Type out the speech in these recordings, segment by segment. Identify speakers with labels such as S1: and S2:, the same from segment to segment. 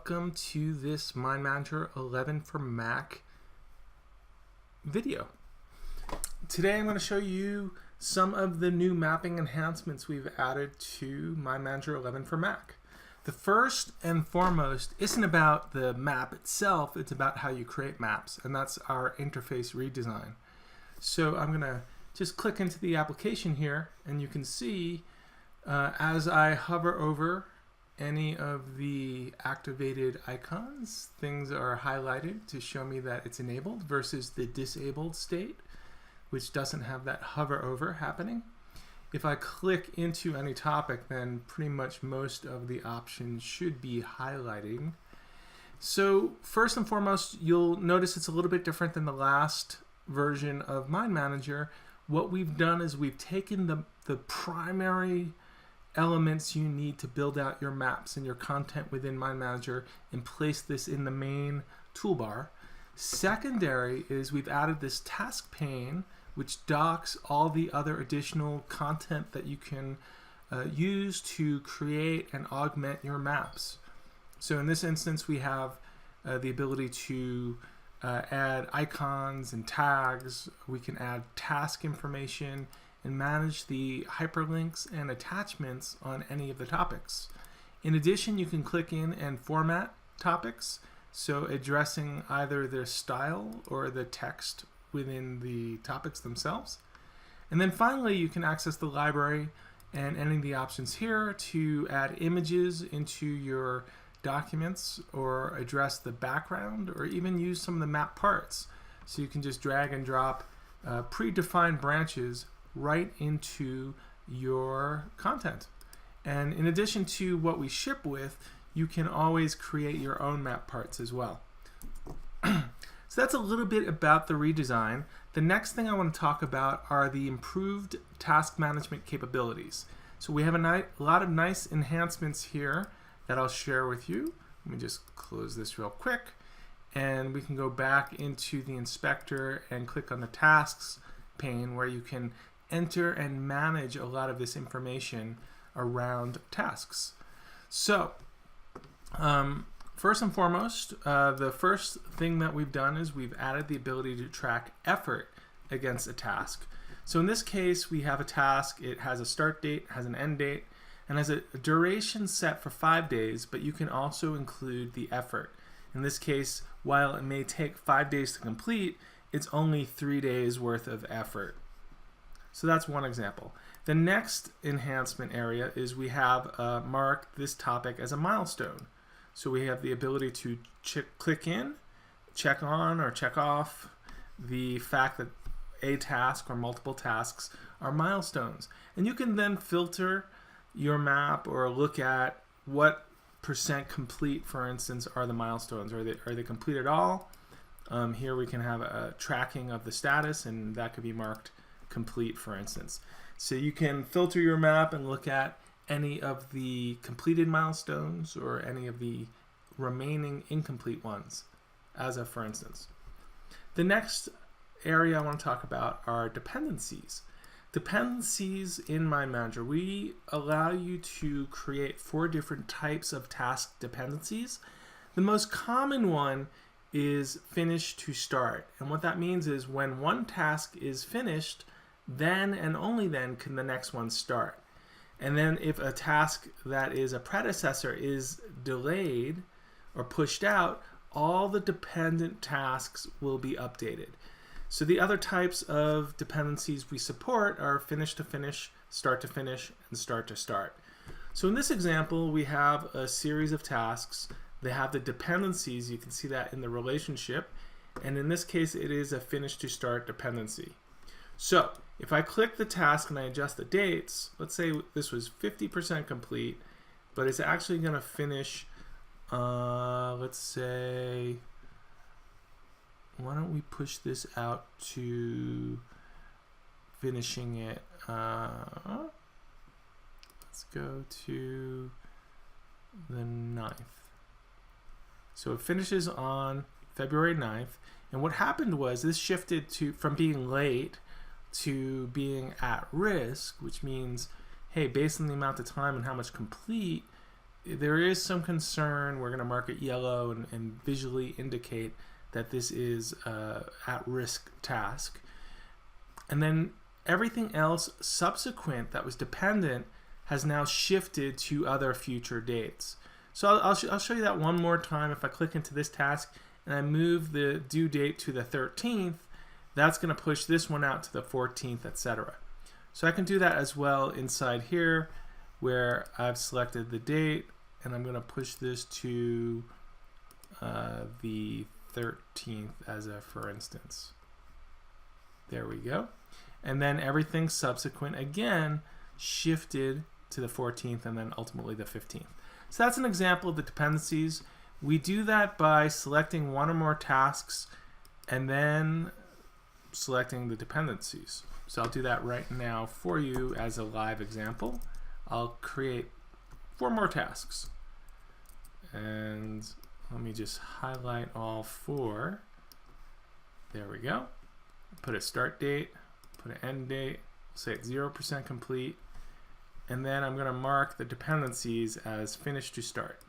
S1: welcome to this MindManager 11 for Mac video. Today I'm going to show you some of the new mapping enhancements we've added to MindManager 11 for Mac. The first and foremost isn't about the map itself, it's about how you create maps, and that's our interface redesign. So I'm going to just click into the application here, and you can see as I hover over any of the activated icons, things are highlighted to show me that it's enabled versus the disabled state, which doesn't have that hover over happening. If I click into any topic, then pretty much most of the options should be highlighting. So first and foremost, you'll notice it's a little bit different than the last version of MindManager. What we've done is we've taken the primary elements you need to build out your maps and your content within MindManager and place this in the main toolbar. Secondary is we've added this task pane, which docks all the other additional content that you can use to create and augment your maps. So in this instance, we have the ability to add icons and tags. We can add task information and manage the hyperlinks and attachments on any of the topics. In addition, you can click in and format topics, so addressing either their style or the text within the topics themselves. And then finally, you can access the library and any of the options here to add images into your documents or address the background or even use some of the map parts. So you can just drag and drop predefined branches right into your content. And in addition to what we ship with, you can always create your own map parts as well. So that's a little bit about the redesign. The next thing I want to talk about are the improved task management capabilities. So we have a lot of nice enhancements here that I'll share with you. Let me just close this real quick, and we can go back into the inspector and click on the tasks pane where you can enter and manage a lot of this information around tasks. So first and foremost, the first thing that we've done is we've added the ability to track effort against a task. So in this case, we have a task. It has a start date, has an end date, and has a duration set for 5 days, but you can also include the effort. In this case, while it may take 5 days to complete, it's only 3 days worth of effort. So that's one example. The next enhancement area is we have marked this topic as a milestone. So we have the ability to click in, check on or check off the fact that a task or multiple tasks are milestones. And you can then filter your map or look at what % complete, for instance, are the milestones. Are they complete at all? Here we can have a tracking of the status, and that could be marked complete, for instance. So you can filter your map and look at any of the completed milestones or any of the remaining incomplete ones, as of for instance. The next area I want to talk about are dependencies. Dependencies in MindManager, we allow you to create 4 different types of task dependencies. The most common one is finish to start. And what that means is when one task is finished, then and only then can the next one start. And then if a task that is a predecessor is delayed or pushed out, all the dependent tasks will be updated. So the other types of dependencies we support are finish to finish, start to finish, and start to start. So in this example, we have a series of tasks. They have the dependencies. You can see that in the relationship. And in this case, it is a finish to start dependency. So if I click the task and I adjust the dates, let's say this was 50% complete, but it's actually going to finish, let's say, why don't we push this out to finishing it, let's go to the 9th. So it finishes on February 9th, and what happened was this shifted from being late to being at risk, which means, hey, based on the amount of time and how much complete there is some concern. We're going to mark it yellow and visually indicate that this is a at-risk task. And then everything else subsequent that was dependent has now shifted to other future dates. So I'll show you that one more time. If I click into this task and I move the due date to the 13th, that's going to push this one out to the 14th, etc. So I can do that as well inside here, where I've selected the date, and I'm going to push this to the 13th as a for instance. There we go. And then everything subsequent again shifted to the 14th and then ultimately the 15th. So that's an example of the dependencies. We do that by selecting one or more tasks and then selecting the dependencies. So I'll do that right now for you as a live example. I'll create 4 more tasks. And let me just highlight all 4. There we go. Put a start date, put an end date, say it's 0% complete, and then I'm going to mark the dependencies as finished to start.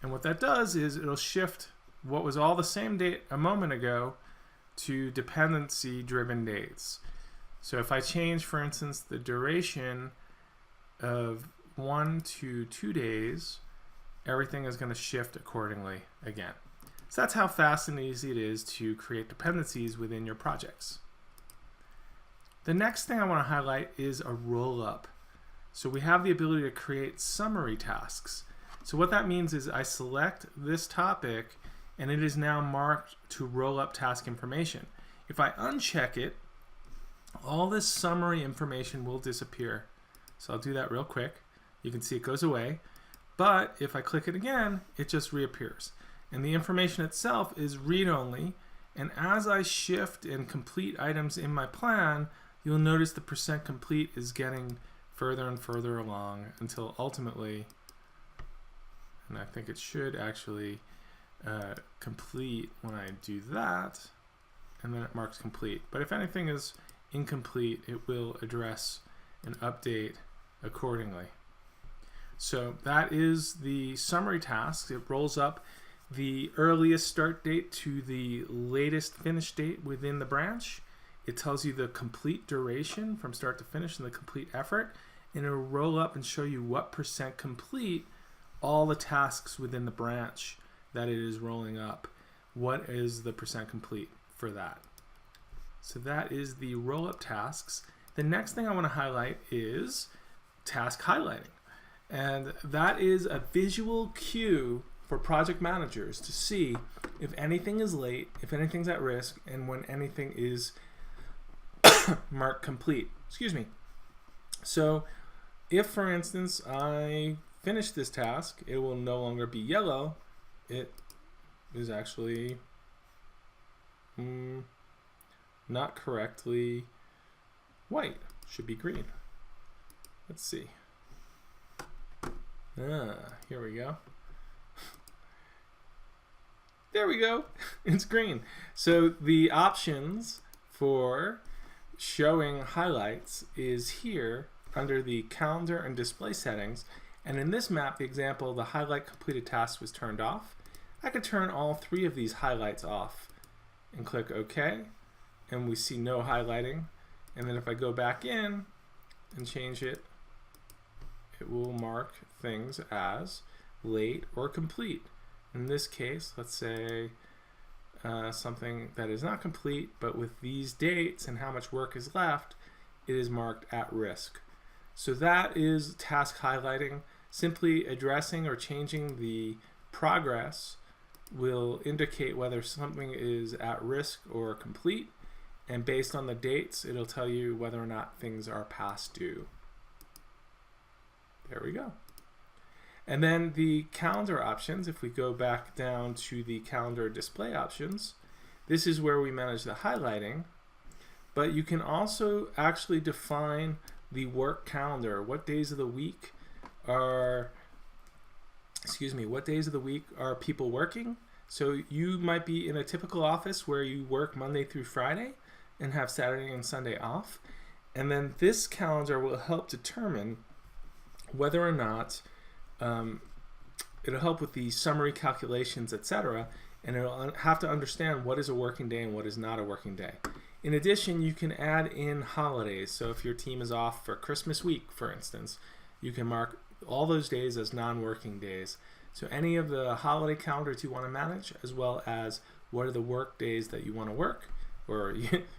S1: And what that does is it'll shift what was all the same date a moment ago to dependency driven dates. So if I change, for instance, the duration of 1 to 2 days, everything is going to shift accordingly again. So that's how fast and easy it is to create dependencies within your projects. The next thing I want to highlight is a roll-up. So we have the ability to create summary tasks. So what that means is I select this topic and it is now marked to roll up task information. If I uncheck it, all this summary information will disappear. So I'll do that real quick. You can see it goes away. But if I click it again, it just reappears. And the information itself is read-only. And as I shift and complete items in my plan, you'll notice the percent complete is getting further and further along until ultimately, and I think it should actually complete when I do that, and then it marks complete. But if anything is incomplete, it will address and update accordingly. So that is the summary tasks. It rolls up the earliest start date to the latest finish date within the branch. It tells you the complete duration from start to finish and the complete effort, and it'll roll up and show you what percent complete all the tasks within the branch that it is rolling up. What is the percent complete for that? So that is the roll up tasks. The next thing I want to highlight is task highlighting. And that is a visual cue for project managers to see if anything is late, if anything's at risk, and when anything is marked complete. Excuse me. So if, for instance, I finish this task, it will no longer be yellow. It is actually not correctly white. Should be green. Let's see. Here we go. There we go. It's green. So the options for showing highlights is here under the calendar and display settings. And in this map, the example, the highlight completed task was turned off. I could turn all 3 of these highlights off and click OK, and we see no highlighting. And then if I go back in and change it, it will mark things as late or complete. In this case, let's say something that is not complete, but with these dates and how much work is left, it is marked at risk. So that is task highlighting. Simply addressing or changing the progress will indicate whether something is at risk or complete, and based on the dates, it'll tell you whether or not things are past due. There we go. And then the calendar options, if we go back down to the calendar display options, this is where we manage the highlighting, but you can also actually define the work calendar. What days of the week are, what days of the week are people working? So you might be in a typical office where you work Monday through Friday and have Saturday and Sunday off. And then this calendar will help determine whether or not it'll help with the summary calculations, etc. And it'll have to understand what is a working day and what is not a working day. In addition, you can add in holidays. So if your team is off for Christmas week, for instance, you can mark all those days as non-working days. So any of the holiday calendars you want to manage, as well as what are the work days that you want to work, or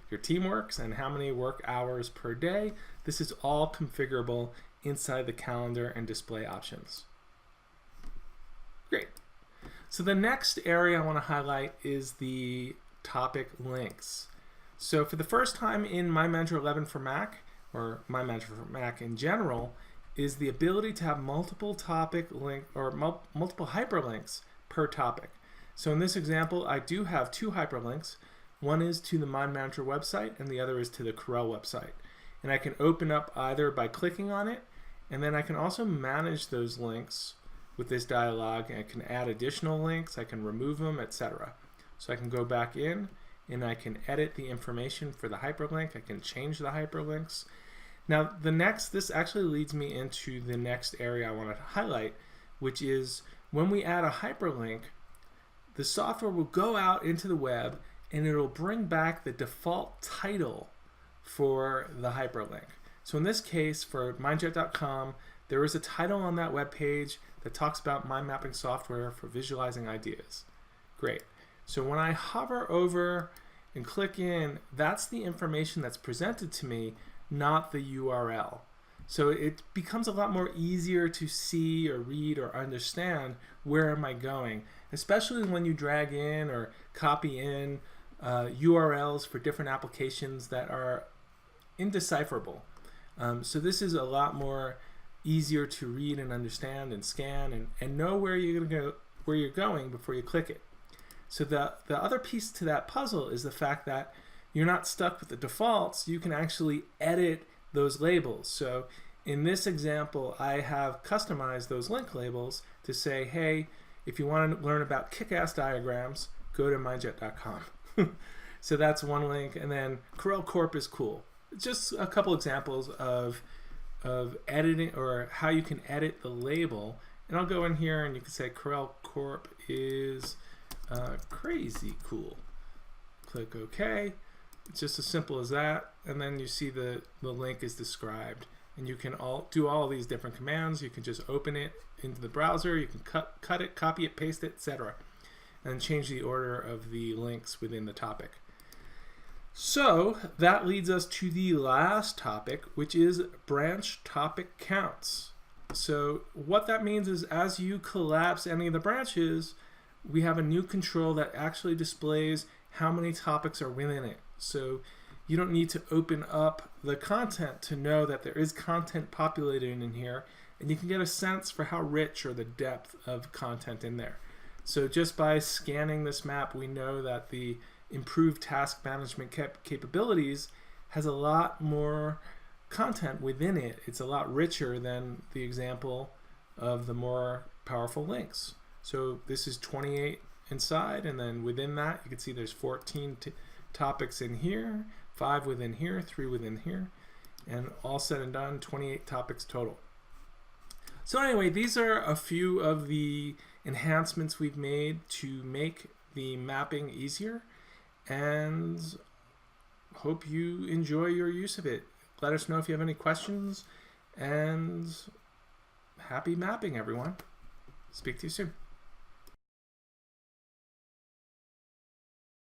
S1: your team works, and how many work hours per day. This is all configurable inside the calendar and display options. Great. So the next area I want to highlight is the topic links. So for the first time in MindManager 11 for Mac, or MindManager for Mac in general, is the ability to have multiple topic link or multiple hyperlinks per topic. So in this example, I do have two hyperlinks. One is to the MindManager website and the other is to the Corel website. And I can open up either by clicking on it, and then I can also manage those links with this dialog. I can add additional links, I can remove them, etc. So I can go back in and I can edit the information for the hyperlink. I can change the hyperlinks. Now this actually leads me into the next area I want to highlight, which is when we add a hyperlink, the software will go out into the web and it'll bring back the default title for the hyperlink. So in this case, for mindjet.com, there is a title on that web page that talks about mind mapping software for visualizing ideas. Great. So when I hover over and click in, that's the information that's presented to me, not the URL. So it becomes a lot more easier to see or read or understand where am I going, especially when you drag in or copy in URLs for different applications that are indecipherable. So this is a lot more easier to read and understand and scan and know where you're going before you click it. So the other piece to that puzzle is the fact that you're not stuck with the defaults. You can actually edit those labels. So in this example, I have customized those link labels to say, hey, if you want to learn about kick-ass diagrams, go to mindjet.com. So that's one link, and then Corel Corp is cool. Just a couple examples of editing, or how you can edit the label. And I'll go in here and you can say Corel Corp is crazy cool. Click OK. It's just as simple as that, and then you see the link is described, and you can do all these different commands. You can just open it into the browser, you can cut it, copy it, paste it, etc., and change the order of the links within the topic. So that leads us to the last topic, which is branch topic counts. So what that means is as you collapse any of the branches, we have a new control that actually displays how many topics are within it. So you don't need to open up the content to know that there is content populated in here, and you can get a sense for how rich or the depth of content in there. So just by scanning this map, we know that the improved task management capabilities has a lot more content within it. It's a lot richer than the example of the more powerful links. So this is 28 inside, and then within that you can see there's 14 topics in here, 5 within here, 3 within here, and all said and done 28 topics total. So anyway, these are a few of the enhancements we've made to make the mapping easier, and hope you enjoy your use of it. Let us know if you have any questions, and happy mapping, everyone. Speak to you soon.